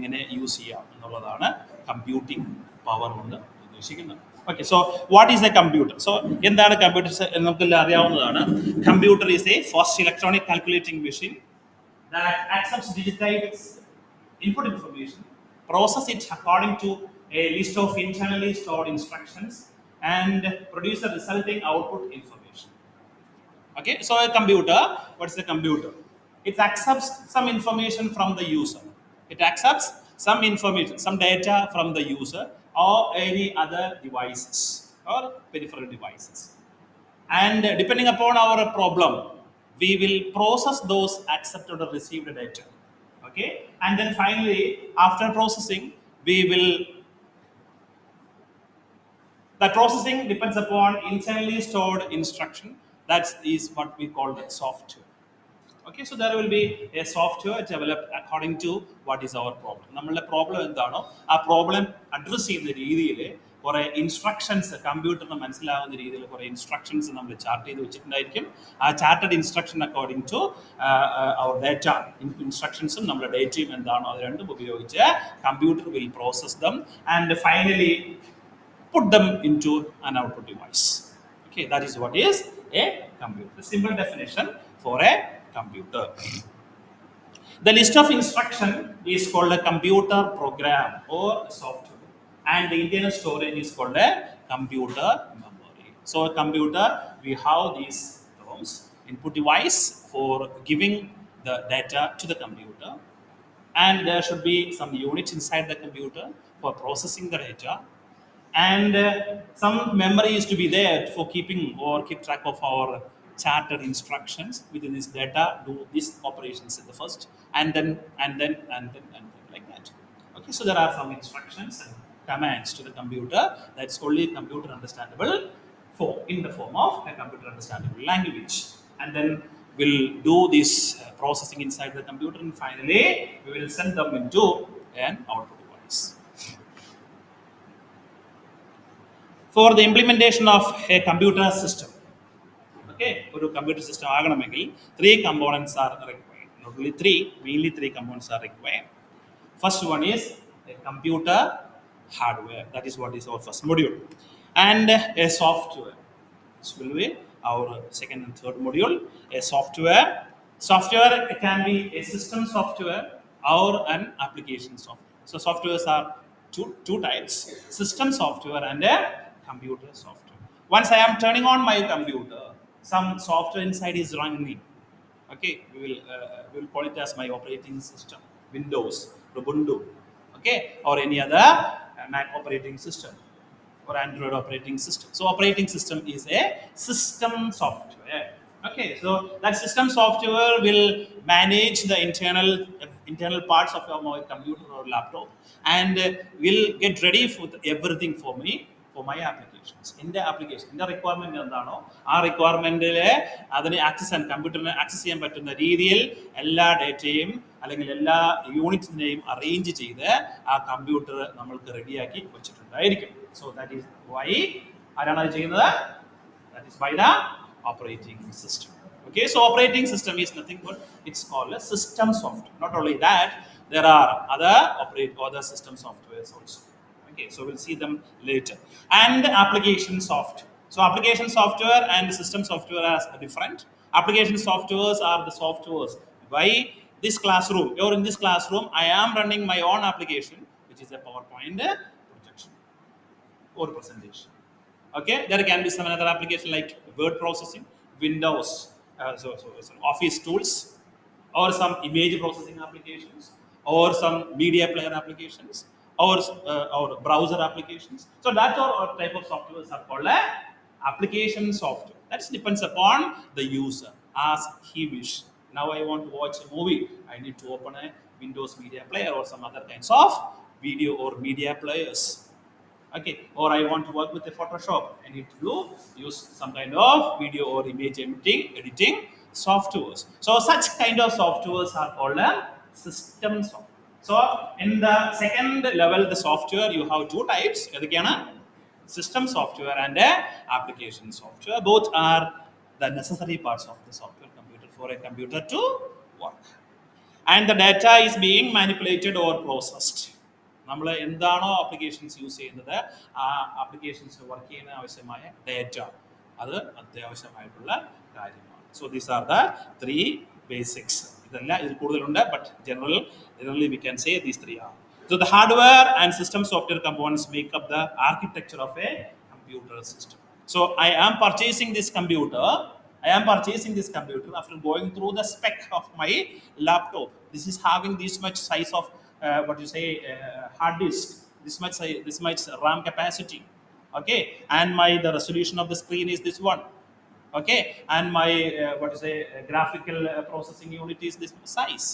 use computing power. Okay, so what is a computer? So in that computer, computer is a first electronic calculating machine that accepts digitized input information, process it according to a list of internally stored instructions, and produce the resulting output information. Okay, so a computer, what's a computer? It accepts some information from the user. It accepts some information, some data from the user or any other devices or peripheral devices. And depending upon our problem, we will process those accepted or received data. Okay, and then finally, after processing, we will the processing depends upon internally stored instruction. That is what we call the software. Okay, so there will be a software developed according to what is our problem. നമ്മളുടെ problem എന്താണോ ആ problem address ചെയ്യുന്ന രീതിയിൽ കുറേ instructions കമ്പ്യൂട്ടറിന് മനസ്സിലാവുന്ന രീതിയിൽ കുറേ instructions നമ്മൾ ചാർട്ട് ചെയ്ത് വെച്ചിട്ടുണ്ടായിരിക്കും. ആ ചാർട്ടഡ് ഇൻസ്ട്രക്ഷൻ അക്കോർഡിംഗ് ടു അവർ ഡേറ്റ ഇൻസ്ട്രക്ഷൻസും നമ്മുടെ ഡേറ്റയും എന്താണോ അത് രണ്ടും ഉപയോഗിച്ച് computer will process them and finally put them into an output device. Okay, that is what is a computer. The simple definition for a computer. The list of instruction is called a computer program or software, and the internal storage is called a computer memory. So a computer, we have these terms: input device for giving the data to the computer, and there should be some units inside the computer for processing the data, and some memory is to be there for keeping or keep track of our charted instructions within this data, do these operations in the first, and then like that. Okay, so there are some instructions and commands to the computer that's only computer understandable for in the form of a computer understandable language, and then we'll do this processing inside the computer, and finally we will send them into an output device. For the implementation of a computer system, okay, for a computer system, three components are required. Not only three, mainly three components are required. First one is a computer hardware. That is what is our first module, and a software. This will be our second and third module. A software. Software can be a system software or an application software. So softwares are two types: system software and a computer software. Once I am turning on my computer, some software inside is running. Okay, we will call it as my operating system, Windows, Ubuntu, okay, or any other Mac operating system or Android operating system. So operating system is a system software. Okay, so that system software will manage the internal parts of your computer or laptop, and will get ready for everything for me for my applications. In the application, in the requirement എന്താണോ ആ റിക്വയർമെന്റിലെ അതിനെ access ചെയ്യാൻ കമ്പ്യൂട്ടറിനെ access ചെയ്യാൻ പറ്റുന്ന രീതിയിൽ എല്ലാ ഡേറ്റയും അല്ലെങ്കിൽ എല്ലാ യൂണിറ്റ്സിനെയും അറേഞ്ച് ചെയ്ത് ആ കമ്പ്യൂട്ടർ നമ്മൾക്ക് റെഡിയാക്കി വെച്ചിട്ടുണ്ടായിരിക്കും. സോ ദാറ്റ് ഈസ് വൈ ആരാണ് അത് ചെയ്യുന്നത്? That is by the operating system. Okay, so operating system is nothing but it's called a system software. Not only that, there are other system softwares also. Okay, so we'll see them later. And application software. So application software and system software are different. Application softwares are the softwares by this classroom. Or in this classroom, I am running my own application, which is a PowerPoint projection or presentation. Okay, there can be some other application like word processing, Windows, some Office tools, or some image processing applications, or some media player applications, or browser applications. So that are type of softwares are called application software. That depends upon the user as he wish. Now I want to watch a movie. I need to open a Windows media player or some other kinds of video or media players. Okay, or I want to work with a Photoshop. I need to use some kind of video or image editing softwares. So such kind of softwares are called a system software. So in the second level, the software you have two types. System software and application software. Both are the necessary parts of the software computer for a computer to work. and the data is being manipulated or processed. നമ്മൾ എന്താണോ applications use ചെയ്യുന്നത് ആ applications work ചെയ്യുന്ന ആവശ്യമായ data അത് അത്യാവശ്യമായിട്ടുള്ള കാര്യമാണ്. So these are the three basics. ഇതല്ല ഇതിൽ കൂടുതലുണ്ട്, but generally we can say these three are. So the hardware and system software components make up the architecture of a computer system. So I am purchasing this computer after going through the spec of my laptop. This is having this much size of what you say hard disk, this much RAM capacity, okay, and the resolution of the screen is this one, okay, and my what you say graphical processing unit is this size,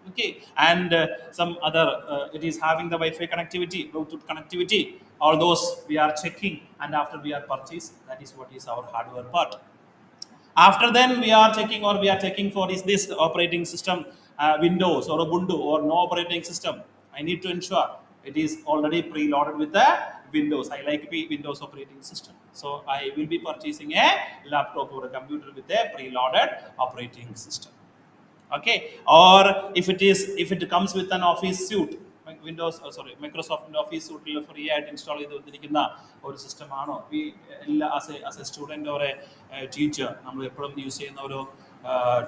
okay, and some other it is having the Wi-Fi connectivity, Bluetooth connectivity, all those we are checking, and after we are purchased, that is what is our hardware part. After then we are checking, or we are checking for is this operating system Windows or Ubuntu or no operating system. I need to ensure it is already preloaded with the Windows. I like Windows operating system, so I will be purchasing a laptop or a computer with a preloaded operating system, okay. Or if it comes with an office suite, Windows Microsoft Office suite free ആയിട്ട് install ചെയ്ത് വന്നിരിക്കുന്ന ഒരു system ആണോ, എല്ലാ as A student or A teacher നമ്മൾ എപ്പോഴും use ചെയ്യുന്ന ഒരു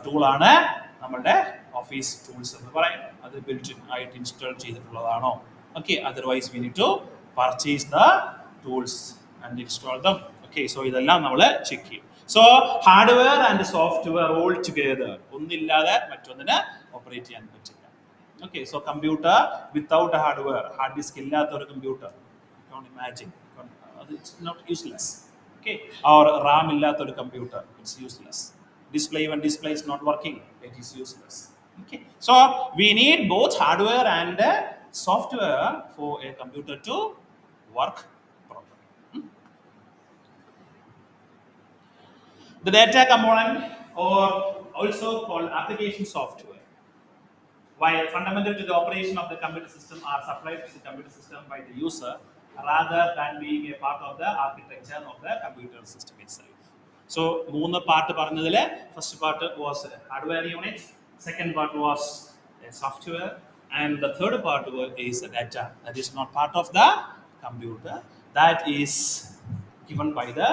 ടൂളാണ് നമ്മളുടെ ഓഫീസ് ടൂൾസ് എന്ന് പറയുന്നത്. അത് ബിൽറ്റ് ആയിട്ട് ഇൻസ്റ്റാൾ ചെയ്തിട്ടുള്ളതാണോ, okay. Otherwise we need to purchase the tools and install them, okay. So ഇതെല്ലാം നമ്മൾ ചെക്ക് ചെയ്യും. So hardware and software all together, ഒന്നില്ലാതെ മറ്റൊന്നിന് ഓപ്പറേറ്റ് ചെയ്യാൻ പറ്റില്ല. Okay, so computer without a hardware, hard disk illatha oru computer, don't imagine, it's not useless, okay. Or RAM illatha oru computer, it's useless. Display, when display is not working, it is useless, okay. So we need both hardware and software for a computer to work properly. The data component, or also called application software, while fundamental to the operation of the computer system, are supplied to the computer system by the user rather than being a part of the architecture of the computer system itself. So മൂന്ന് part പറഞ്ഞതിൽ first part was hardware unit, second part was software, and the third part is data that is not part of the computer, that is given by the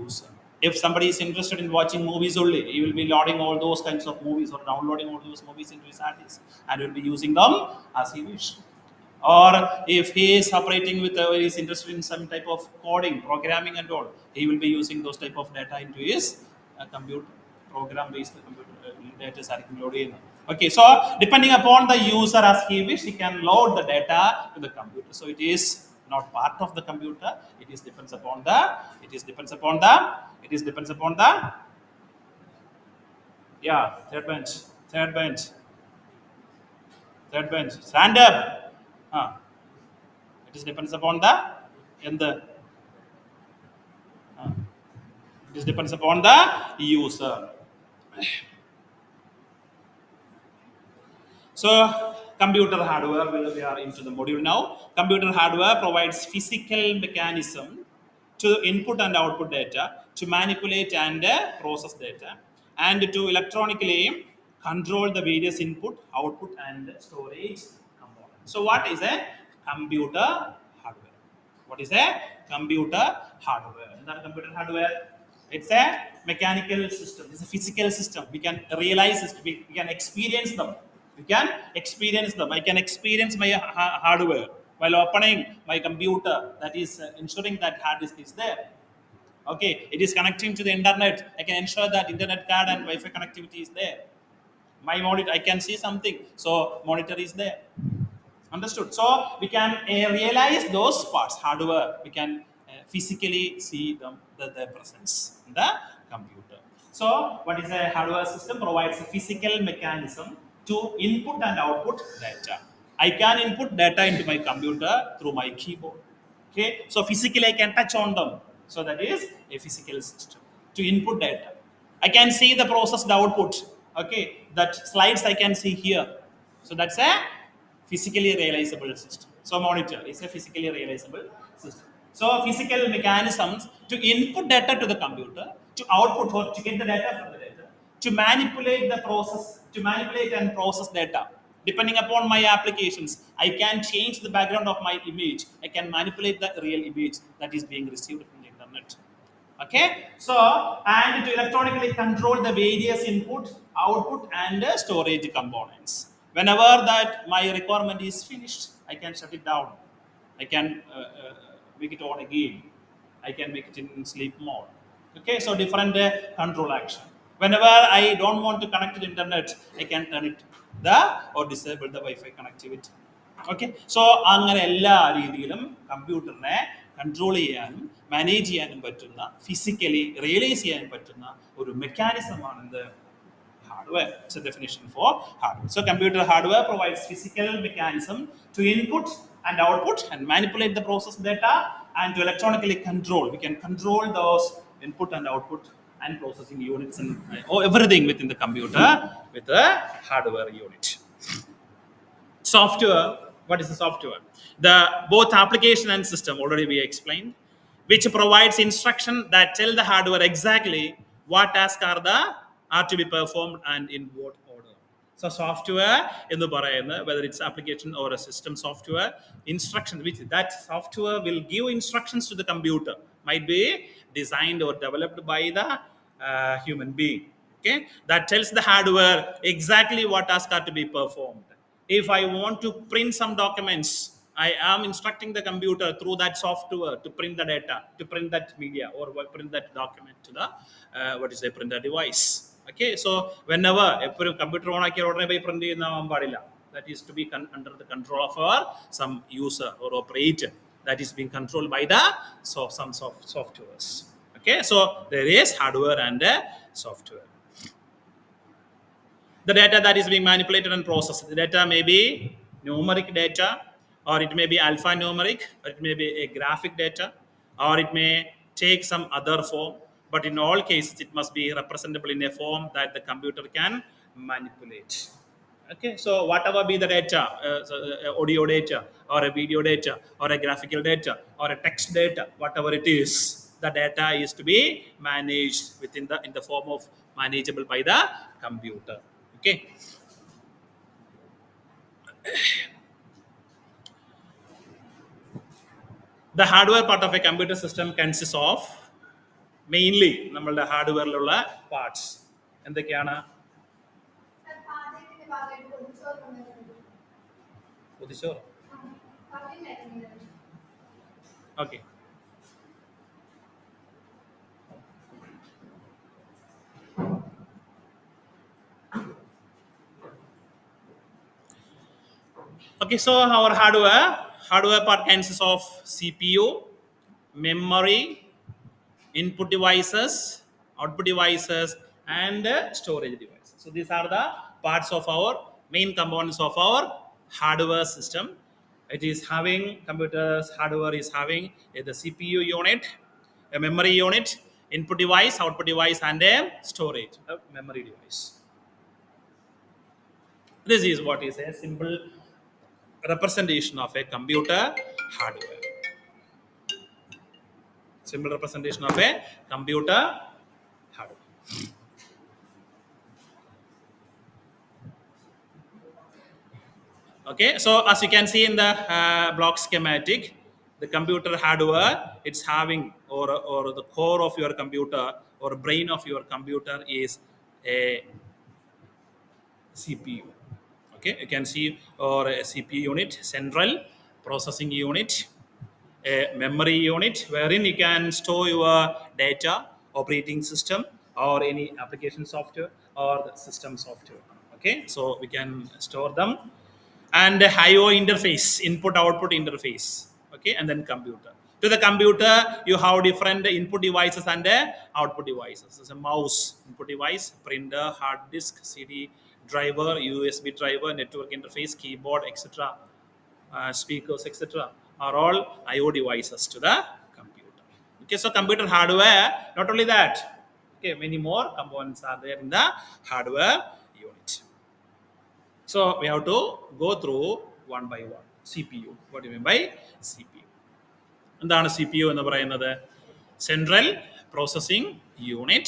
user. If somebody is interested in watching movies only, he will be loading all those kinds of movies or downloading all those movies into his hard disk and will be using them as he wish. Or if he is operating with he is interested in some type of coding, programming and all, he will be using those type of data into his computer, program based computer data are loaded. Okay, so depending upon the user as he wish, he can load the data to the computer. So it is not part of the computer, it depends upon the yeah, third bench stand up, it depends upon the it depends upon the user. So computer hardware, we are into the module now. Computer hardware provides physical mechanism to input and output data, to manipulate and process data, and to electronically control the various input, output and storage components. So what is a computer hardware? What is a computer hardware? That computer hardware, it's a mechanical system, it's a physical system. We can realize it, we can experience them. I can experience my hardware while opening my computer, that is ensuring that hard disk is there, okay. It is connecting to the internet, I can ensure that internet card and Wi-Fi connectivity is there. My monitor, I can see something, so monitor is there. Understood? So we can realize those parts, hardware, we can physically see them, their presence in the computer. So what is a hardware system? Provides a physical mechanism to input and output data. I can input data into my computer through my keyboard, okay. So physically I can touch on them, so that is a physical system to input data. I can see the processed output, okay, that slides I can see here, so that's a physically realizable system. So monitor is a physically realizable system. So physical mechanisms to input data to the computer, to output or to get the data from the data, to manipulate the process, to manipulate and process data. Depending upon my applications, I can change the background of my image. I can manipulate the real image that is being received from the internet. Okay, so and to electronically control the various input, output, and storage components. Whenever that my requirement is finished, I can shut it down. I can make it on again. I can make it in sleep mode. Okay, so different control action. Whenever I don't want to connect to the internet, I can turn it the or disable the Wi-Fi connectivity. Okay so അങ്ങനെ എല്ലാ രീതിയിലും കമ്പ്യൂട്ടറിനെ control ചെയ്യാനും manage ചെയ്യാനും പറ്റുന്ന physically realise ചെയ്യാനും പറ്റുന്ന ഒരു മെക്കാനിസമാണ് എന്ത് hardware. It's a definition for hardware. So computer hardware provides physical mechanism to input and output and manipulate the process data and to electronically control. We can control those input and output and processing units and everything within the computer with a hardware unit. Software, what is the software? The both application and system already we explained, which provides instruction that tell the hardware exactly what tasks are to be performed and in what order. So software in the പറയുന്നത്, whether it's application or a system software, instruction which that software will give instructions to the computer, might be designed or developed by the human being. Okay, that tells the hardware exactly what tasks are to be performed. If I want to print some documents, I am instructing the computer through that software to print the data, to print that media or print that document to the what is a printer device. Okay, so whenever a computer on print that is to be under the control of our some user or operator that is being controlled by the some softwares. Okay, so there is hardware and software. The data that is being manipulated and processed. The data may be numeric data, or it may be alphanumeric, or it may be a graphic data, or it may take some other form. But in all cases, it must be representable in a form that the computer can manipulate. Okay, so whatever be the data, audio data, or a video data, or a graphical data, or a text data, whatever it is, the data is to be managed within the in the form of manageable by the computer. Okay, the hardware part of a computer system consists of mainly നമ്മളുടെ ഹാർഡ്വെയറിലുള്ള parts എന്തൊക്കെയാണ്? പൊതിച്ചോറ്. Okay, okay, so our hardware part consists of CPU, memory, input devices, output devices, and storage devices. So these are the parts of our main components of our hardware system. It is having computers hardware is having the CPU unit, a memory unit, input device, output device, and a storage memory device. This is what is a simple representation of a computer hardware. Simple representation of a computer hardware. Okay, so as you can see in the block schematic, the computer hardware it's having or the core of your computer or brain of your computer is a CPU. Okay, you can see or a CPU unit, central processing unit, a memory unit wherein you can store your data, operating system, or any application software or the system software. Okay, so we can store them, and the IO interface, input output interface. Okay, and then computer. To the computer, you have different input devices and output devices. There's a mouse, input device, printer, hard disk, CD driver, USB driver, network interface, keyboard, etc. Speakers, etc. are all IO devices to the computer. Okay, so computer hardware, not only that, okay, many more components are there in the hardware unit. So we have to go through one by one. CPU. What do you mean by CPU? എന്താണ് CPU എന്ന് പറയുന്നത്? Central Processing Unit.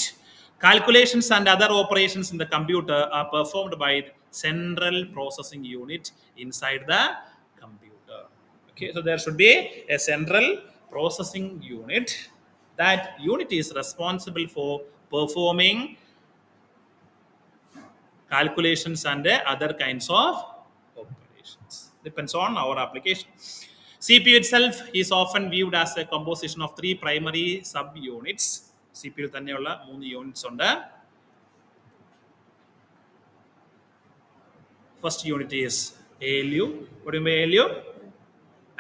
Calculations and other operations in the computer are performed by the central processing unit inside the computer. Okay, so there should be a central processing unit. That unit is responsible for performing calculations and other kinds of operations. Depends on our application. CPU itself is often viewed as a composition of three primary subunits. CPU തന്നെയുള്ള മൂന്ന് units ഉണ്ട്. First unit is ALU. What do you mean ALU?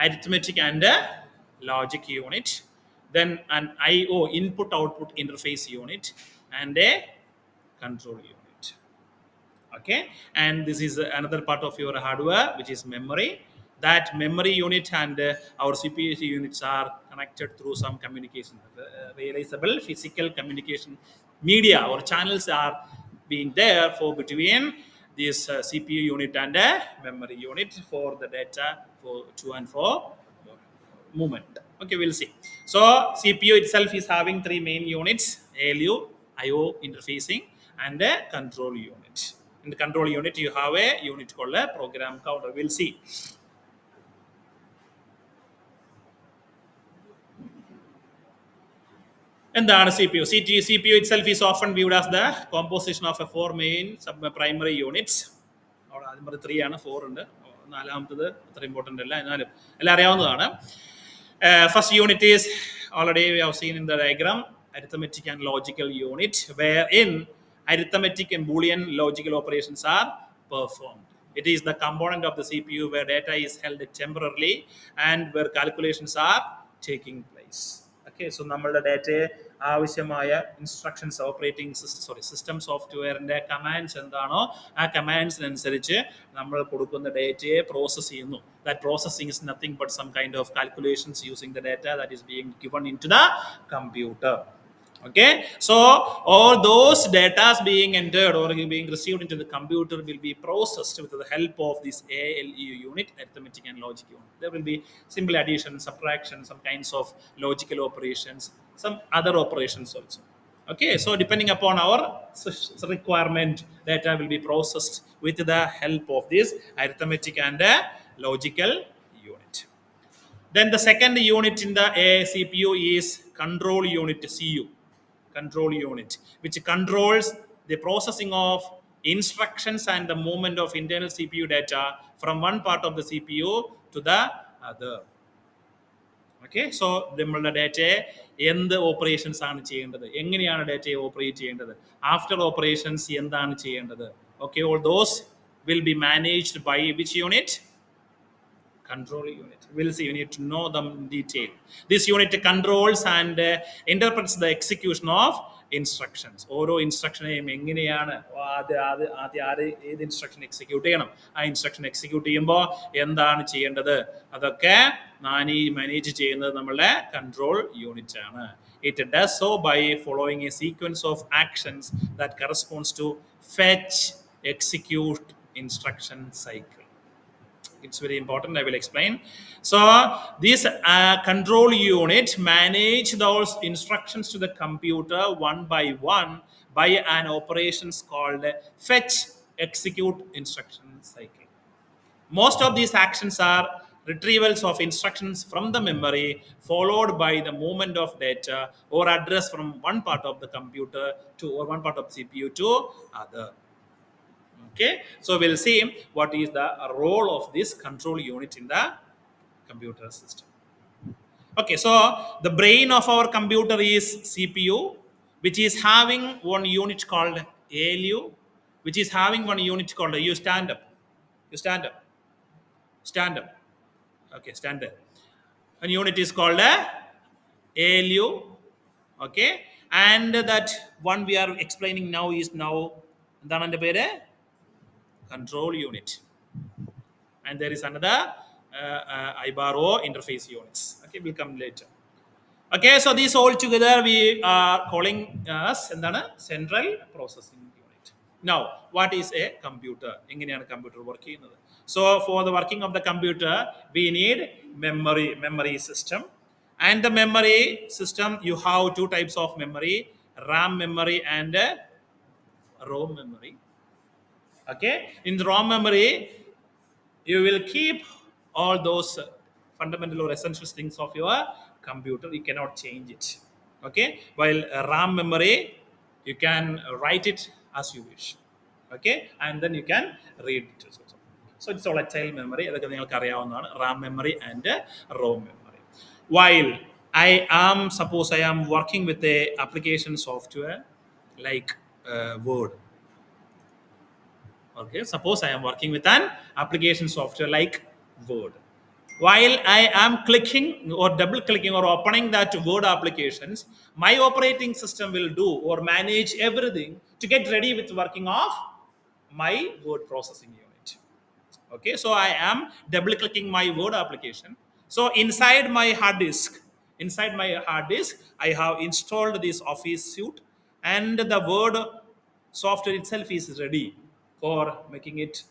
Arithmetic and logic unit. Then an IO, input output interface unit, and a control unit. Okay, and this is another part of your hardware, which is memory. That memory unit and our CPU units are connected through some communication, realizable physical communication media or channels are being there for between this CPU unit and memory unit for the data for to and fro movement. Okay, we'll see. So CPU itself is having three main units: ALU, IO interfacing, and a control unit. In the control unit, you have a unit called a program counter. We'll see. And the CPU. CPU itself is often viewed as the composition of a four main sub primary units. അവിടെ ആദ്യം പറഞ്ഞ three ആണ്, four ഉണ്ട്, നാലാമത്തത് അത്ര important അല്ല, എന്നാലും എല്ലാം അറിയാവുന്നതാണ്. First unit is already we have seen in the diagram, arithmetic and logical unit, wherein arithmetic and Boolean logical operations are performed. It is the component of the CPU where data is held temporarily and where calculations are taking place. Okay, so നമ്മളുടെ ഡാറ്റയെ ആവശ്യമായ instructions operating system സോഫ്റ്റ്വെയറിൻ്റെ commands എന്താണോ ആ കമാൻഡ്സിനനുസരിച്ച് നമ്മൾ കൊടുക്കുന്ന ഡേറ്റയെ process ചെയ്യുന്നു. That processing is nothing but some kind of calculations using the data that is being given into the computer. Okay, so all those data being entered or being received into the computer will be processed with the help of this ALU unit, arithmetic and logic unit. There will be simple addition, subtraction, some kinds of logical operations, some other operations also. Okay, so depending upon our requirement, data will be processed with the help of this arithmetic and logical unit. Then the second unit in the CPU is control unit, CU, control unit, which controls the processing of instructions and the movement of internal CPU data from one part of the CPU to the other. Okay, so നമ്മളുടെ ഡേറ്റയെ എന്ത് operations ആണ് ചെയ്യേണ്ടത്, എങ്ങനെയാണ് ഡേറ്റയെ operate ചെയ്യേണ്ടത്, after operations എന്താണ് ചെയ്യേണ്ടത്, okay, all those will be managed by which unit? Control unit. We'll see. You need to know them in detail. This unit controls and interprets the execution of instructions. ഓരോ ഇൻസ്ട്രക്ഷനെയും എങ്ങനെയാണ് ഏത് instruction execute ചെയ്യണം, ആ instruction execute ചെയ്യുമ്പോൾ എന്താണ് ചെയ്യേണ്ടത്, അതൊക്കെ manage ചെയ്യുന്നത് നമ്മളുടെ കൺട്രോൾ യൂണിറ്റ് ആണ്. It does so by following a sequence of actions that corresponds to fetch, execute, instruction cycle. It's very important. I will explain. So this control unit manage those instructions to the computer one by one by an operations called fetch, execute, instruction cycle. Most of these actions are retrievals of instructions from the memory followed by the movement of data or address from one part of the computer to or one part of the CPU to other. Okay, so we'll see what is the role of this control unit in the computer system. Okay, so the brain of our computer is CPU, which is having one unit called ALU, which is having one unit called you stand up, you stand up, okay, stand there. One unit is called ALU, okay, and that one we are explaining now is now എന്താണ് എൻ്റെ പേര്? Control unit. And there is another IBARO interface units. Okay, will come later. Okay, so these all together we are calling as central processing unit. Now, what is a computer? എങ്ങനെയാണ് computer work ചെയ്യുന്നത്? So for the working of the computer, we need memory system. And the memory system, you have two types of memory. RAM memory and ROM memory. Okay, in the ROM memory, you will keep all those fundamental or essential things of your computer. You cannot change it. Okay, while RAM memory, you can write it as you wish. Okay, and then you can read it also. So it's volatile memory. അതൊക്കെ നിങ്ങൾക്ക് അറിയാവുന്നതാണ് RAM memory and ROM memory. While suppose I am working with a application software like Word. Okay, suppose I am working with an application software like Word. While I am clicking or double clicking or opening that Word applications, my operating system will do or manage everything to get ready with working of my word processing unit. Okay, so I am double clicking my Word application. So inside my hard disk, I have installed this Office suite, and the Word software itself is ready for making it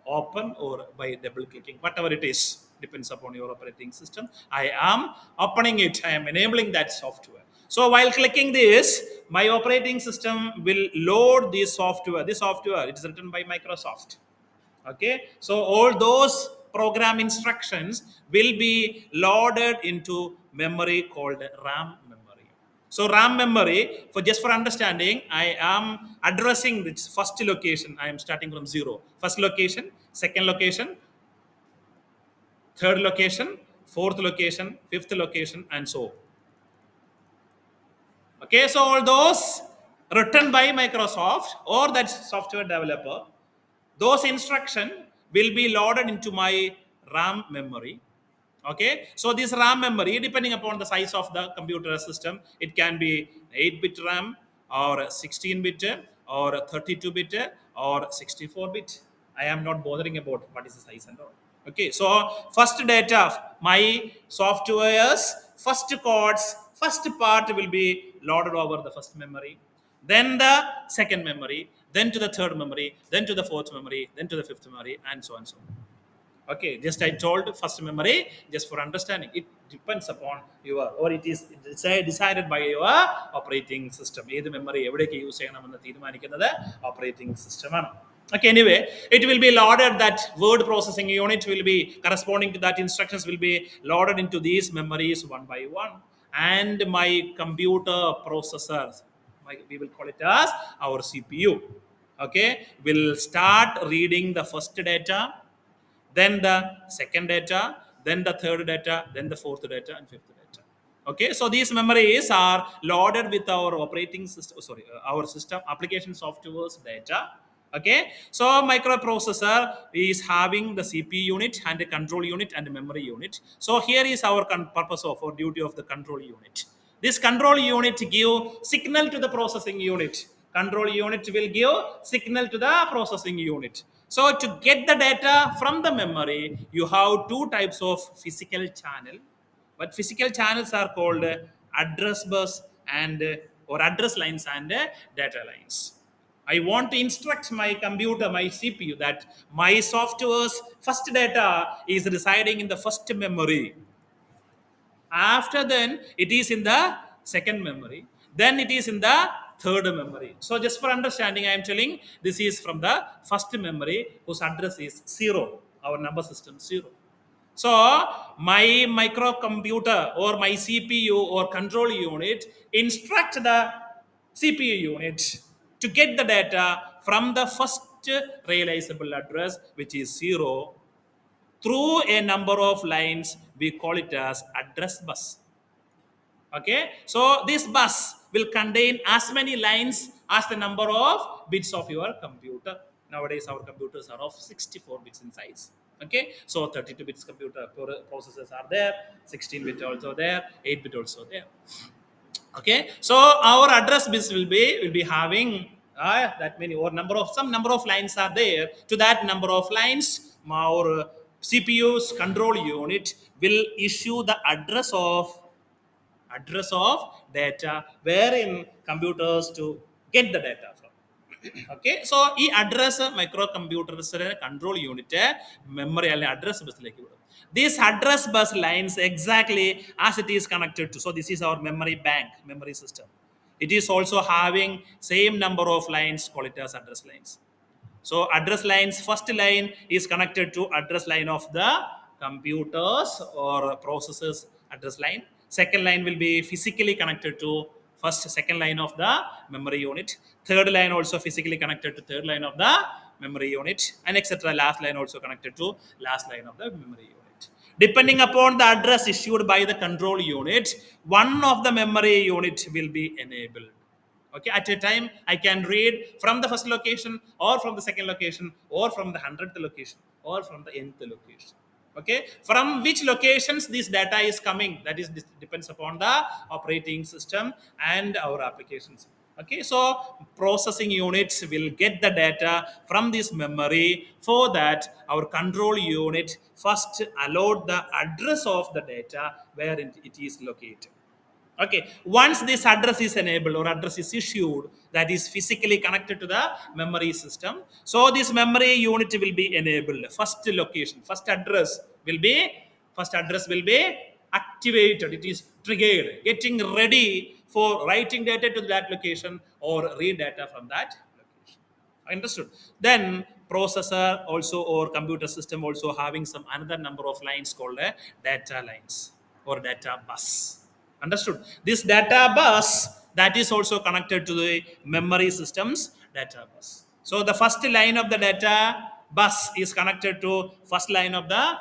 open or by double clicking, whatever it is, depends upon your operating system. I am opening it, I am enabling that software. So while clicking this, my operating system will load this software. This software, it is written by Microsoft. Okay, so all those program instructions will be loaded into memory called RAM memory. So RAM memory, for just for understanding, I am addressing this first location. I am starting from zero. First location, second location, third location, fourth location, fifth location, and so on. Okay, so all those written by Microsoft or that software developer, those instruction will be loaded into my RAM memory. Okay, so this RAM memory, depending upon the size of the computer system, it can be 8-bit RAM or 16-bit or 32-bit or 64-bit. I am not bothering about what is the size and all. Okay, so first data, my software's first codes, first part will be loaded over the first memory, then the second memory, then to the third memory, then to the fourth memory, then to the fifth memory, and so on and so on. Okay, just I told first memory just for understanding. It depends upon your, or it is decided by your operating system. ഏത് memory എവിടേക്ക് use ചെയ്യണമെന്ന് തീരുമാനിക്കുന്നത് operating സിസ്റ്റമാണ്. Okay, anyway, it will be loaded, that word processing unit will be corresponding to that instructions will be loaded into these memories one by one, and my computer processor, we will call it as our CPU, okay, will start reading the first data, then the second data, then the third data, then the fourth data, and fifth data. Okay, so these memories are loaded with our operating system, our system application software's data. Okay, so microprocessor is having the CPU unit and a control unit and a memory unit. So here is our purpose of or duty of the control unit. This control unit give signal to the processing unit. Control unit will give signal to the processing unit. So to get the data from the memory, you have two types of physical channel. But physical channels are called address bus and or address lines and data lines. I want to instruct my computer, my CPU, that my software's first data is residing in the first memory. After then, it is in the second memory. Then it is in the third memory. So just for understanding, I am telling this is from the first memory whose address is 0. Our number system 0. So my microcomputer or my CPU or control unit instruct the CPU unit to get the data from the first realizable address, which is 0, through a number of lines. We call it as address bus. Okay, so this bus will contain as many lines as the number of bits of your computer. Nowadays our computers are of 64 bits in size. Okay, so 32 bits computer processors are there, 16 bit also there, 8 bit also there. Okay, so our address bus will be having that many or some number of lines are there. To that number of lines, our CPU's control unit will issue the address of data wherein computers to get the data from. Okay, so ഈ address micro കമ്പ്യൂട്ടേഴ്സിന്റെ control unit memory അല്ലെങ്കിൽ address ബസ്സിലേക്ക് വിടും. This address bus lines exactly as it is connected to. So this is our memory bank, memory system. It is also having same number of lines, call it as address lines. So address lines, first line is connected to address line of the computers or processors address line. Second line will be physically connected to second line of the memory unit. Third line also physically connected to third line of the memory unit, and etc. Last line also connected to last line of the memory unit. Depending upon the address issued by the control unit, one of the memory unit will be enabled. Okay, at a time I can read from the first location or from the second location or from the 100th location or from the nth location. Okay, from which locations this data is coming, that is this depends upon the operating system and our applications. Okay, so processing units will get the data from this memory. For that, our control unit first allowed the address of the data where it is located. Okay, once this address is enabled or address is issued, that is physically connected to the memory system. So this memory unit will be enabled. First address will be activated. It is triggered, getting ready for writing data to that location or read data from that location. Understood? Then processor also or computer system also having some another number of lines called data lines or data bus. Understood? This data bus that is also connected to the memory system's data bus. So the first line of the data bus is connected to first line of the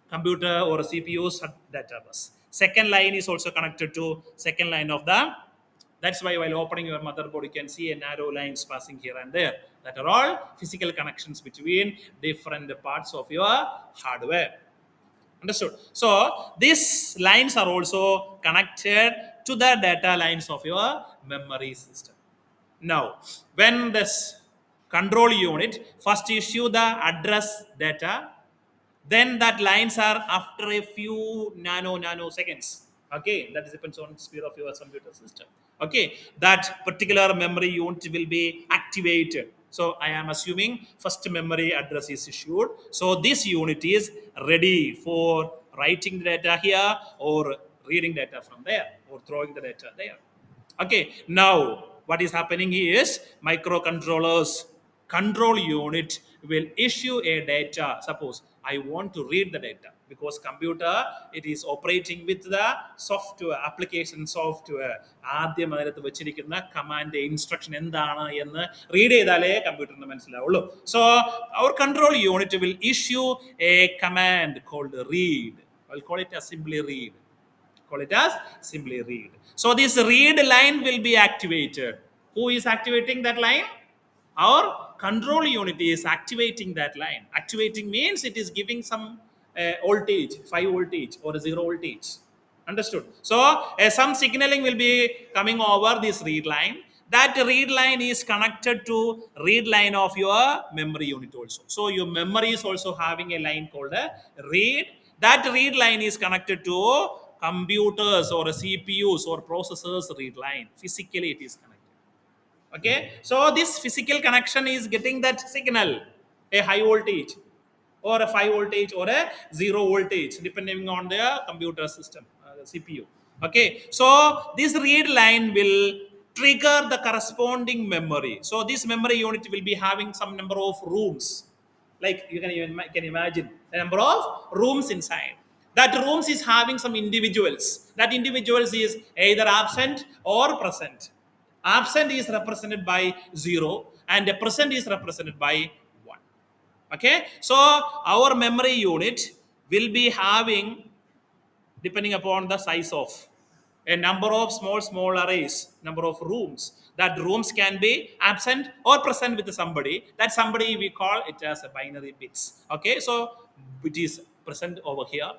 computer or CPU's data bus. Second line is also connected to second line of the. That's why while opening your motherboard, you can see a narrow lines passing here and there. That are all physical connections between different parts of your hardware. Understood? So these lines are also connected to the data lines of your memory system. Now, when this control unit first issue the address data, then that lines are after a few nanoseconds. Okay, that depends on speed of your computer system. Okay, that particular memory unit will be activated. So I am assuming first memory address is issued. So this unit is ready for writing the data here or reading data from there or throwing the data there. Okay, now what is happening is microcontrollers control unit will issue a data. Suppose I want to read the data because computer it is operating with the software application software. ആദ്യം അതിനകത്ത് വെച്ചിരിക്കുന്ന command instruction എന്താണ് എന്ന് read ചെയ്താലേ കമ്പ്യൂട്ടറിന് മനസ്സിലാവുള്ളൂ. So our control unit will issue a command called read. I'll call it as simply read. Call it as simply read. So this read line will be activated. Who is activating that line? Our control unit is activating that line. Activating means it is giving some voltage, 5 voltage or 0 voltage. Understood? So some signaling will be coming over this read line. That read line is connected to read line of your memory unit also. So your memory is also having a line called a read. That read line is connected to computers or CPUs or processors read line. Physically it is connected. Okay, so this physical connection is getting that signal, a high voltage or a 5 voltage or a 0 voltage depending on the computer system, the CPU. Okay, so this read line will trigger the corresponding memory. So this memory unit will be having some number of rooms, like you can imagine the number of rooms inside. That rooms is having some individuals. That individuals is either absent or present. Absent is represented by 0 and the present is represented by 1. Okay, so our memory unit will be having, depending upon the size of a number of small arrays, number of rooms. That rooms can be absent or present with somebody. That somebody we call it as a binary bits. Okay, so it is present over here,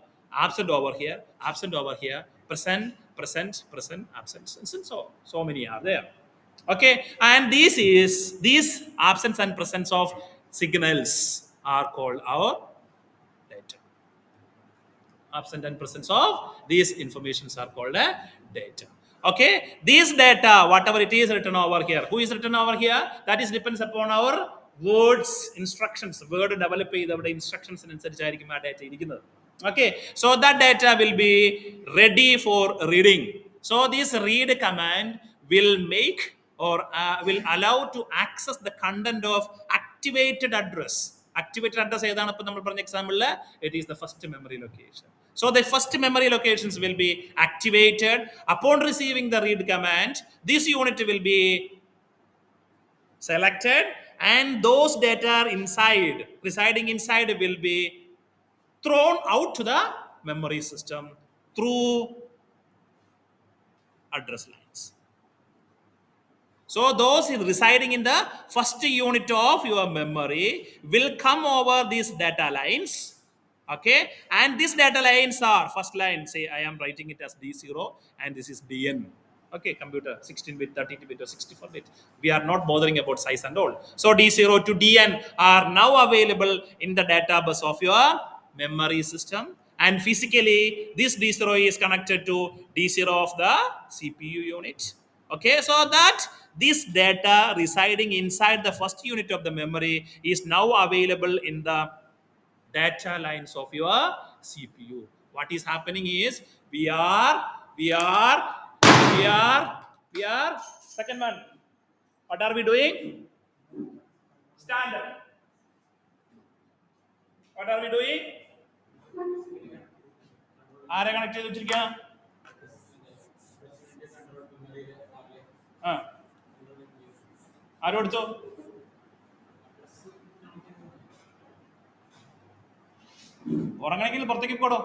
absent over here, absent over here, present, absent, and so many are there. Okay, and these absence and presence of signals are called our data. Absent and presence of these informations are called a data. Okay, these data, whatever it is written over here, who is written over here, that is depends upon our words instructions. Word develop ചെയ്തവിടെ instructions അനുസരിച്ചായിരിക്കും ആ data ഇരിക്കുന്നത്. Okay, so that data will be ready for reading. So this read command will make or will allow to access the content of activated address. Activated address ഏതാണ് ഇപ്പോൾ നമ്മൾ പറഞ്ഞ എക്സാമ്പിളിൽ it is the first memory location. So the first memory locations will be activated upon receiving the read command. This unit will be selected, and those data inside residing inside will be thrown out to the memory system through address lines. So those residing in the first unit of your memory will come over these data lines. Okay, and these data lines are first line, say I am writing it as D0 and this is DN. Okay, computer 16-bit, 32-bit, or 64-bit. We are not bothering about size and all. So D0 to DN are now available in the data bus of your memory system. And physically, this D0 is connected to D0 of the CPU unit. Okay, so that this data residing inside the first unit of the memory is now available in the data lines of your CPU. What is happening is we are, second one. What are we doing? Standard. What are we doing? ആരെ connect ചെയ്ത് വെച്ചിരിക്കുക? ആ ആരും എടുത്തോ? ഉറങ്ങണമെങ്കിൽ പുറത്തേക്ക് പോടോ.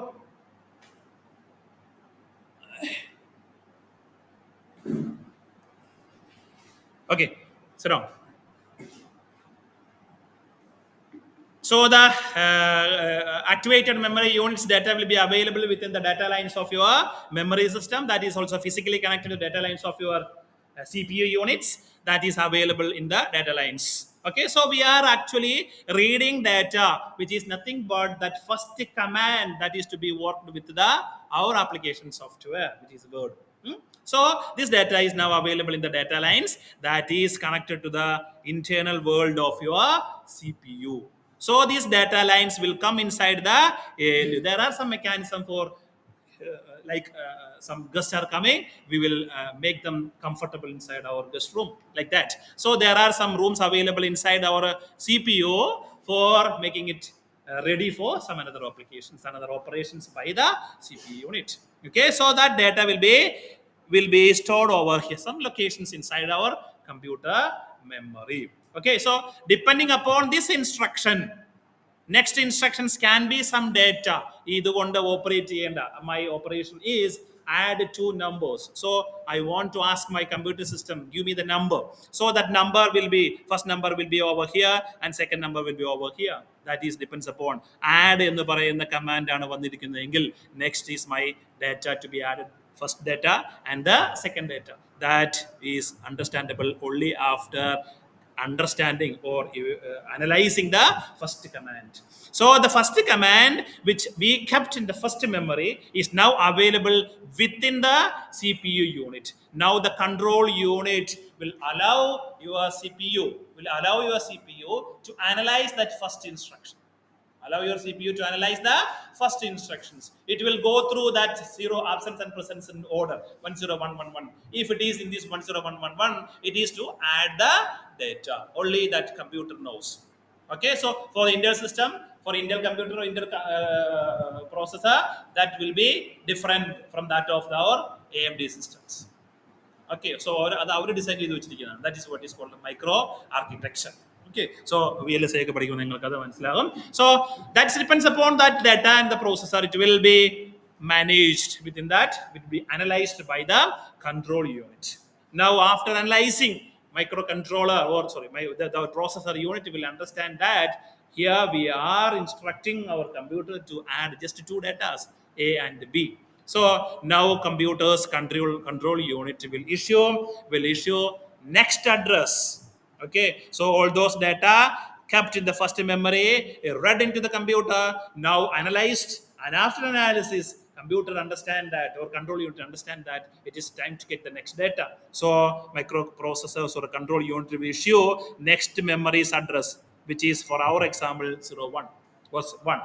Okay, sit down. So the activated memory units data will be available within the data lines of your memory system. That is also physically connected to data lines of your CPU units. That is available in the data lines. Okay, so we are actually reading data, which is nothing but that first command that is to be worked with the our application software, which is Word. So this data is now available in the data lines that is connected to the internal world of your CPU. So these data lines will come inside the ALU. There are some mechanism for some guests are coming, we will make them comfortable inside our guest room like that. So there are some rooms available inside our CPU for making it ready for some another applications, another operations by the CPU unit. Okay, so that data will be stored over here, some locations inside our computer memory. Okay, so depending upon this instruction, next instructions can be some data. ഇതുകൊണ്ട് operate ചെയ്യേണ്ട my operation is add two numbers. So I want to ask my computer system, give me the number. So that number will be, first number will be over here and second number will be over here. That is depends upon add എന്ന് പറയുന്ന command ആണ് വന്നിരിക്കുന്നതെങ്കിൽ next is my data to be added, first data and the second data. That is understandable only after understanding or analyzing the first command. So the first command which we kept in the first memory is now available within the CPU unit. Now the control unit will allow your CPU to analyze that first instruction. Allow your CPU to analyze the first instructions. It will go through that zero, absence and presence in order 10111. If it is in this 10111, it is to add the data. Only that computer knows. Okay, so for Intel system, for Intel computer or Intel processor, that will be different from that of our AMD systems. Okay, so our design ചെയ്തു വെച്ചിരിക്കുന്നതാണ്. That is what is called micro architecture. Okay, so VLSI ഒക്കെ പഠിക്കുമ്പോൾ നിങ്ങൾക്ക് അത് മനസ്സിലാകും. So that depends upon that data and the processor. It will be managed within that. It will be analyzed by the control unit. Now after analyzing microcontroller or the processor unit will understand that here we are instructing our computer to add just two data, A and B. So now computers control unit will issue next address. Okay, so all those data kept in the first memory read into the computer, now analyzed, and after analysis computer understand that or control unit understand that it is time to get the next data. So microprocessors or control unit will issue next memory's address, which is for our example 01 was 1.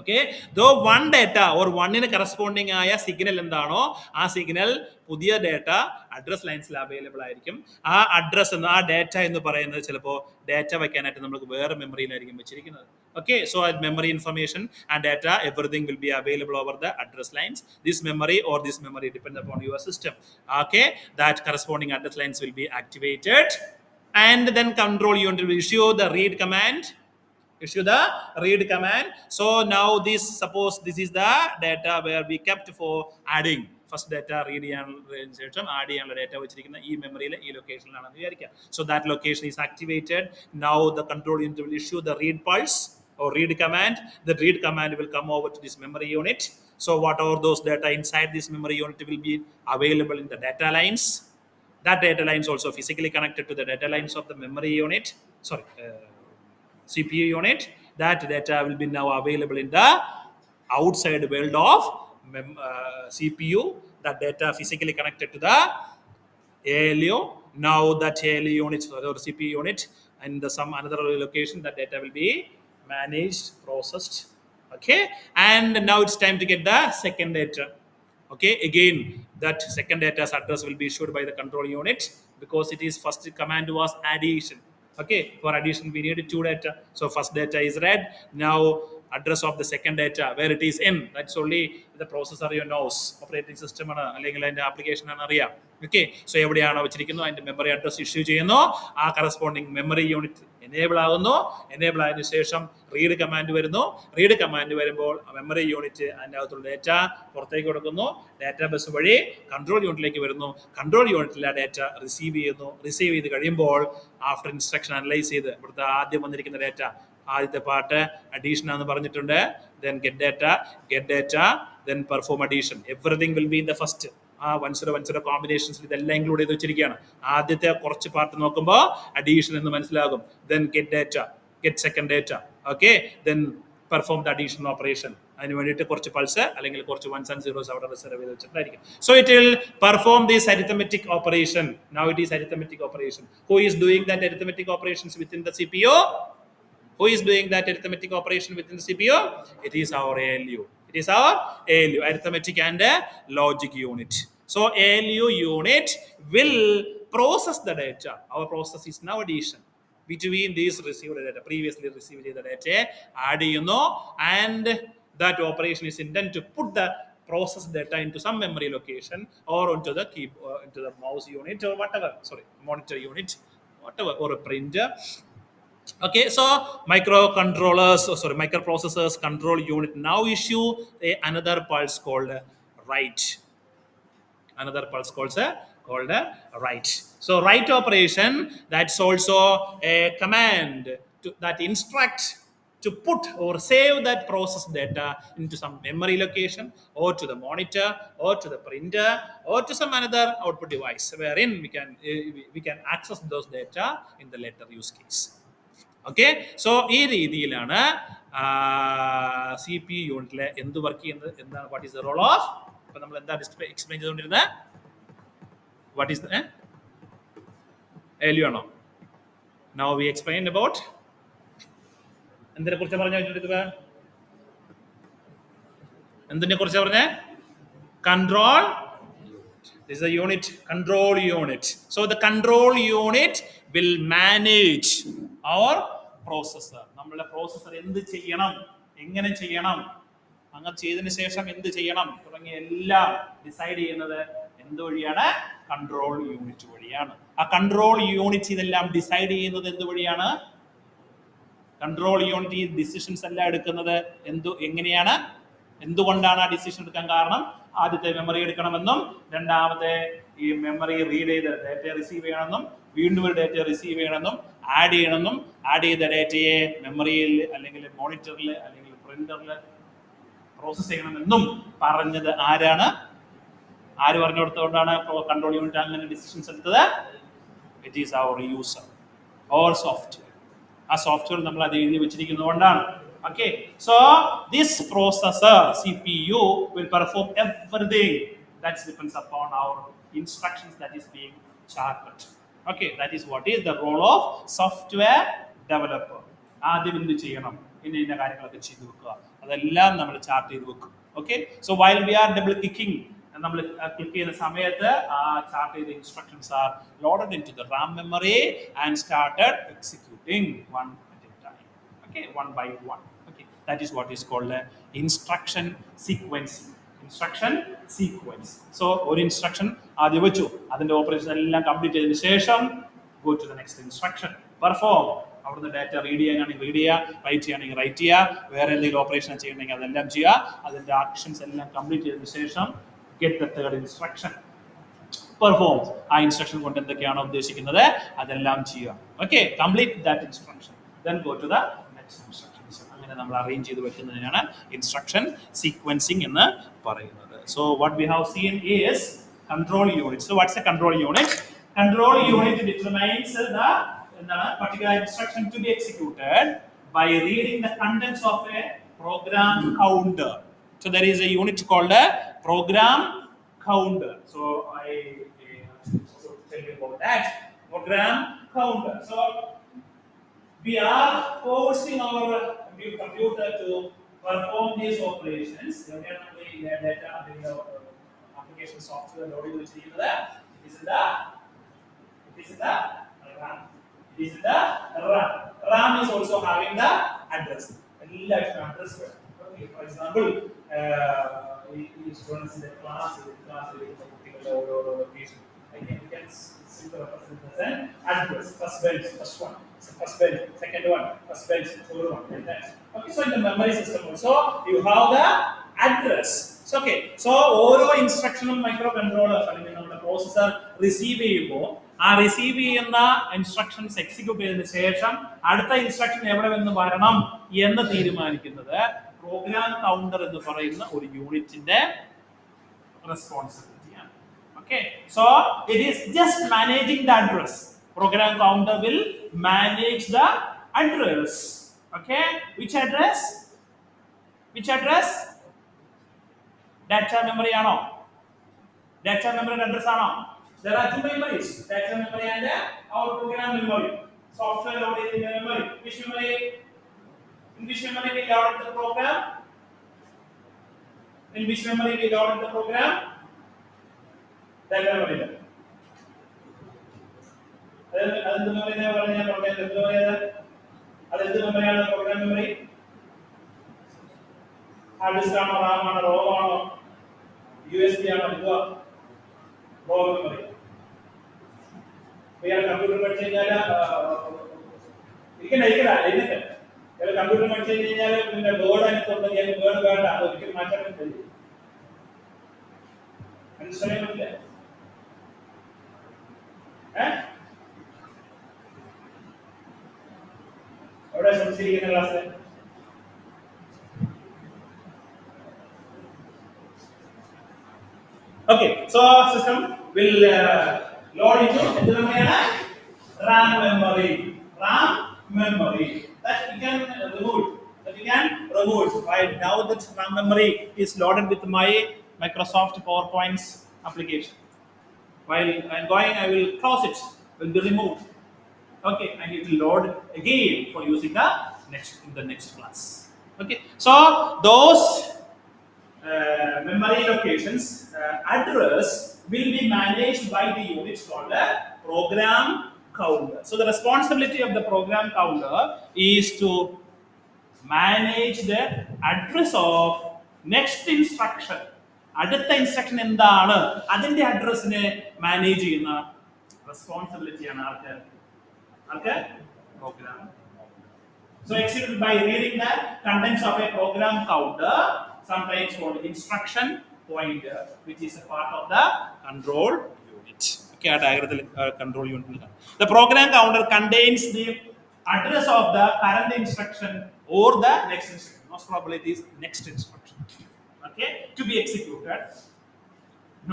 Okay, though one data or വണ്ണിന് corresponding ആയ signal എന്താണോ ആ signal പുതിയ data address ലൈൻസിൽ available ആയിരിക്കും. ആ address എന്ന് ആ data എന്ന് പറയുന്നത് ചിലപ്പോൾ ഡേറ്റ വെക്കാനായിട്ട് നമുക്ക് വേറെ മെമ്മറിയിലായിരിക്കും വെച്ചിരിക്കുന്നത്. Okay, so memory information and data, everything will be available over the address lines. This memory or this memory depends upon your system. Okay, that corresponding address lines will be activated, and then control unit will issue the read command. Issue the read command. So now this, suppose this is the data where we kept for adding. First data read ചെയ്യാൻ add ചെയ്യാനുള്ള data വെച്ചിരിക്കുന്ന ഈ മെമ്മറിയിലെ ഈ ലൊക്കേഷനിലാണെന്ന് വിചാരിക്കുക. So that location is activated. Now the control unit will issue the read pulse or read command. The read command will come over to this memory unit. So whatever those data inside this memory unit will be available in the data lines. That data lines also physically connected to the data lines of the memory unit. Sorry. CPU unit. That data will be now available in the outside world of CPU. That data physically connected to the ALU. Now that ALU unit or CPU unit and some another location, that data will be managed, processed. Okay, and now it's time to get the second data. Okay, again that second data's address will be issued by the control unit because it is first command was addition. Okay, for addition we need two data. So first data is read. Now address of the second data, where it is in, that's only the processor you knows, operating system ആണ് അല്ലെങ്കിൽ അതിന്റെ application ആണ് അറിയാം. Okay, so എവിടെയാണോ വെച്ചിരിക്കുന്നു അതിന്റെ memory address issue ചെയ്യുന്നു, ആ കറസ്പോണ്ടിങ് മെമ്മറി യൂണിറ്റ് എനേബിൾ ആകുന്നു. എനേബിൾ ആയതിനു ശേഷം റീഡ് കമാൻഡ് വരുന്നു. റീഡ് കമാൻഡ് വരുമ്പോൾ മെമ്മറി യൂണിറ്റ് അതിൻ്റെ അകത്തുള്ള ഡേറ്റ പുറത്തേക്ക് കൊടുക്കുന്നു. ഡാറ്റ ബസ് വഴി കൺട്രോൾ യൂണിറ്റിലേക്ക് വരുന്നു. കൺട്രോൾ യൂണിറ്റിലെ ഡേറ്റ റിസീവ് ചെയ്യുന്നു. റിസീവ് ചെയ്ത് കഴിയുമ്പോൾ ആഫ്റ്റർ ഇൻസ്ട്രക്ഷൻ അനലൈസ് ചെയ്ത് ഇവിടുത്തെ ആദ്യം വന്നിരിക്കുന്ന ഡേറ്റ, ആദ്യത്തെ പാർട്ട് അഡീഷൻ ആണെന്ന് പറഞ്ഞിട്ടുണ്ട്. Then get data, then perform addition. Everything will be in the first. ആ 1 കോമ്പിനേഷൻസിൽ ഇതെല്ലാം ഇൻക്ലൂഡ് ചെയ്ത് വെച്ചിരിക്കുകയാണ്. ആദ്യത്തെ കുറച്ച് പാർട്ട് നോക്കുമ്പോൾ അഡീഷൻ എന്ന് മനസ്സിലാകും. Then get data, get second data. Okay, then perform the addition operation. അതിന് വേണ്ടിയിട്ട് കുറച്ച് പൾസ് അല്ലെങ്കിൽ കുറച്ച് വൺസ് ആൻഡ് സീറോസ് അവിടെ റിസർവ് ചെയ്ത് വെച്ചിട്ടായിരിക്കും. So it will perform this arithmetic operation. Now it is arithmetic operation. Who is doing that arithmetic operations within the CPU? Who is doing that arithmetic operation within the CPU? It is our ALU. It is our ALU, arithmetic and logic unit. So ALU unit will process the data. Our process is now addition between these received data, previously received data, add and that operation is intended to put the process data into some memory location or into the keyboard, into the mouse unit or whatever. Sorry, monitor unit, whatever, or a printer. Okay, so microprocessors control unit now issue another pulse called write. Another pulse called write. So write operation, that's also a command that instructs to put or save that process data into some memory location or to the monitor or to the printer or to some another output device wherein we can access those data in the later use case. Okay, so ഈ രീതിയിലാണ് CPU യൂണിറ്റിൽ എന്ത് work ചെയ്യുന്നത്, എന്താണ്, what is the role of. ഇപ്പൊ നമ്മൾ എന്താ explain ചെയ്തുകൊണ്ടിരുന്നത്? വാട്ട് ഈസ് ALU ആണോ? നൗ വി എക്സ്പ്ലെയിൻ അബൌട്ട് എന്തിനെ കുറിച്ച് പറഞ്ഞു വെച്ചിട്ട്, എന്തിനെ കുറിച്ച് പറഞ്ഞേ? Control. This is a unit, control unit. So the control unit will manage our processor. നമ്മളുടെ പ്രോസസർ എന്ത് ചെയ്യണം, എങ്ങനെ ചെയ്യണം, അങ്ങനെ ചെയ്തതിനു ശേഷം എന്ത് ചെയ്യണം തുടങ്ങിയ എല്ലാം ഡിസൈഡ് ചെയ്യുന്നത് എന്ത് വഴിയാണ്? കൺട്രോൾ യൂണിറ്റ് വഴിയാണ്. ആ കൺട്രോൾ യൂണിറ്റ് ഇതെല്ലാം ഡിസൈഡ് ചെയ്യുന്നത് എന്ത് വഴിയാണ്? കൺട്രോൾ യൂണിറ്റ് ഈ ഡിസിഷൻസ് എല്ലാം എടുക്കുന്നത് എങ്ങനെയാണ്? എന്തുകൊണ്ടാണ് ആ ഡിസിഷൻ എടുക്കാൻ കാരണം? ആദ്യത്തെ മെമ്മറി എടുക്കണമെന്നും രണ്ടാമത്തെ ഈ മെമ്മറി റീഡ് ചെയ്ത് ഡേറ്റ റിസീവ് ചെയ്യണമെന്നും വീണ്ടും ഒരു ഡേറ്റ റിസീവ് ചെയ്യണമെന്നും ആഡ് ചെയ്യണമെന്നും ആഡ് ചെയ്ത ഡേറ്റയെ മെമ്മറിയിൽ അല്ലെങ്കിൽ മോണിറ്ററിൽ അല്ലെങ്കിൽ പ്രിന്ററിൽ പ്രോസസ് ചെയ്യണമെന്നും പറഞ്ഞത് ആരാണ്? ആര് പറഞ്ഞു കൊടുത്തുകൊണ്ടാണ് കൺട്രോൾ യൂണിറ്റ് അങ്ങനെ ഡിസിഷൻസ് എടുത്തത്? It is our user or software. ആ സോഫ്റ്റ്വെയർ നമ്മൾ അത് എഴുതി വെച്ചിരിക്കുന്നതുകൊണ്ടാണ്. Okay, so this processor CPU will perform everything that depends upon our instructions that is being charted. Okay, that is what is the role of software developer. ആദ്യം എന്ത് ചെയ്യണം, ഇന്ന കാര്യങ്ങളൊക്കെ ചെയ്തു വെക്കുക, അതെല്ലാം നമ്മൾ ചാർട്ട് ചെയ്ത് വെക്കും. Okay, so while we are double clicking, നമ്മൾ ക്ലിക്ക് ചെയ്യുന്ന സമയത്ത് ആ ചാർട്ട് ചെയ്ത instructions are loaded into the RAM memory and started executing one at a time. Okay, one by one. Okay, that is what is called instruction sequencing. Instruction sequence. So ഒരു instruction ആദ്യം വെച്ചു, അതിന്റെ operation എല്ലാം complete ചെയ്തതിനു ശേഷം go to the next instruction, perform. അവിടുന്ന് data read ചെയ്യാനാണെങ്കിൽ read ചെയ്യുക, റൈറ്റ് ചെയ്യുകയാണെങ്കിൽ റൈറ്റ് ചെയ്യുക, വേറെ എന്തെങ്കിലും ഓപ്പറേഷൻ ചെയ്യണമെങ്കിൽ അതെല്ലാം ചെയ്യുക. അതിന്റെ ആക്ഷൻസ് എല്ലാം കംപ്ലീറ്റ് ചെയ്തതിനു ശേഷം get the third instruction, perform. ആ ഇൻസ്ട്രക്ഷൻ കൊണ്ട് എന്തൊക്കെയാണോ ഉദ്ദേശിക്കുന്നത് അതെല്ലാം ചെയ്യുക. Okay, complete that instruction, then go to the next instructions. അങ്ങനെ നമ്മൾ അറേഞ്ച് ചെയ്ത് വെക്കുന്നതിനാണ് ഇൻസ്ട്രക്ഷൻ സീക്വൻസിങ് എന്ന് പറയുന്നത്. So what we have seen is control unit. So what's a control unit? Control unit determines the particular instruction to be executed by reading the contents of a program counter. So there is a unit called a program counter. So I tell you about that program counter. So we are forcing our computer to perform these operations. Data application software loading which is the it is the RAM. It is the RAM. RAM is also having the address. Address. Okay, for example, students in the class location. You can see the address. First bench, first one. First bench, second one, first bench, third one, like that. Okay, so in the memory system also you have the address. So, okay, so ഓരോ ഇൻസ്ട്രക്ഷനും micro controllers അല്ലെങ്കിൽ നമ്മുടെ processor receive ചെയ്യുമ്പോൾ ആ receive ചെയ്യുന്ന instructions execute ചെയ്തതിനു ശേഷം അടുത്ത instruction എവിടെ നിന്ന് വരണം എന്ന് തീരുമാനിക്കുന്നത് പ്രോഗ്രാം കൗണ്ടർ എന്ന് പറയുന്ന ഒരു യൂണിറ്റിന്റെ റെസ്പോൺസിബിലിറ്റിയാണ്. Okay, so it is just managing the address. Program counter will manage the address. Okay, which address? Which address? Data memory ano? Data memory address ano? There are two memories, data memory and our program memory. Software loaded in the memory. Which memory? In which memory we loaded the program? In which memory we loaded the program? Data memory. അതെന്ത് മെമ്മറിനെ പറഞ്ഞ അതെന്ത് മെമ്മറിയാണ് program memory? Hard disk ആണോ, റാം ആണോ, Rome ആണോ, USB ആണോ? ഇതുവാ Rome memory. Computer പഠിച്ചു കഴിഞ്ഞാൽ computer പഠിച്ചു കഴിഞ്ഞാൽ പിന്നെ വേർഡ് അതിനകത്തുണ്ടെങ്കിൽ വേർഡ് വേണ്ട, അത് ഒരിക്കലും മാറ്റാൻ പറ്റില്ല. മനസ്സിലാക്കാൻ പറ്റില്ല. എവിടെ ശ്രമിച്ചിരിക്കുന്ന class? Okay, so system will load into RAM memory. RAM memory that we can remove. Right now that RAM memory is loaded with my Microsoft PowerPoint application. While I'm going, I will close it. Will be removed. Okay, and it will load again for using the next class. Okay, so those memory locations address will be managed by the unit called a program counter. So the responsibility of the program counter is to manage the address of next instruction. അടുത്ത instruction എന്താണ് അതിന്റെ അഡ്രസ്സിനെ manage ചെയ്യുന്ന റെസ്പോൺസിബിലിറ്റിയാണ് ആർക്ക്? Programme. So executed by reading the contents of a program counter, sometimes called instruction pointer, which is a part of the control unit. Okay, ആ diagram control unit. The program counter contains the address of the current instruction or the next instruction. Most probably it is next instruction. Okay, to be executed.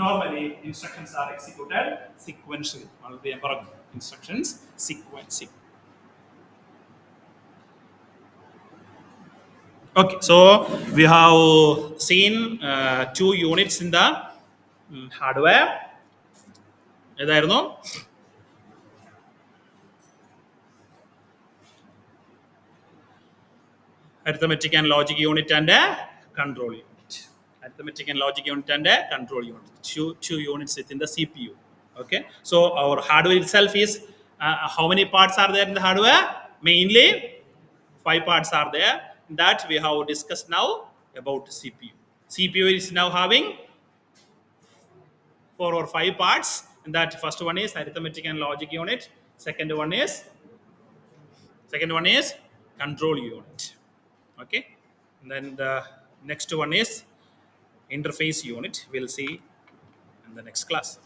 Normally instructions are executed sequentially. All the instructions sequencing. Okay, so we have seen two units in the hardware. ഏതായിരുന്നു? arithmetic and logic unit and a control unit. Arithmetic and logic unit and a control unit. Two units within the CPU. Okay. So our hardware itself is how many parts are there in the hardware? Mainly five parts are there. That we have discussed now about CPU. CPU is now having four or five parts. And that first one is arithmetic and logic unit. Second one is control unit. Okay. And then the next one is interface unit. We'll see in the next class.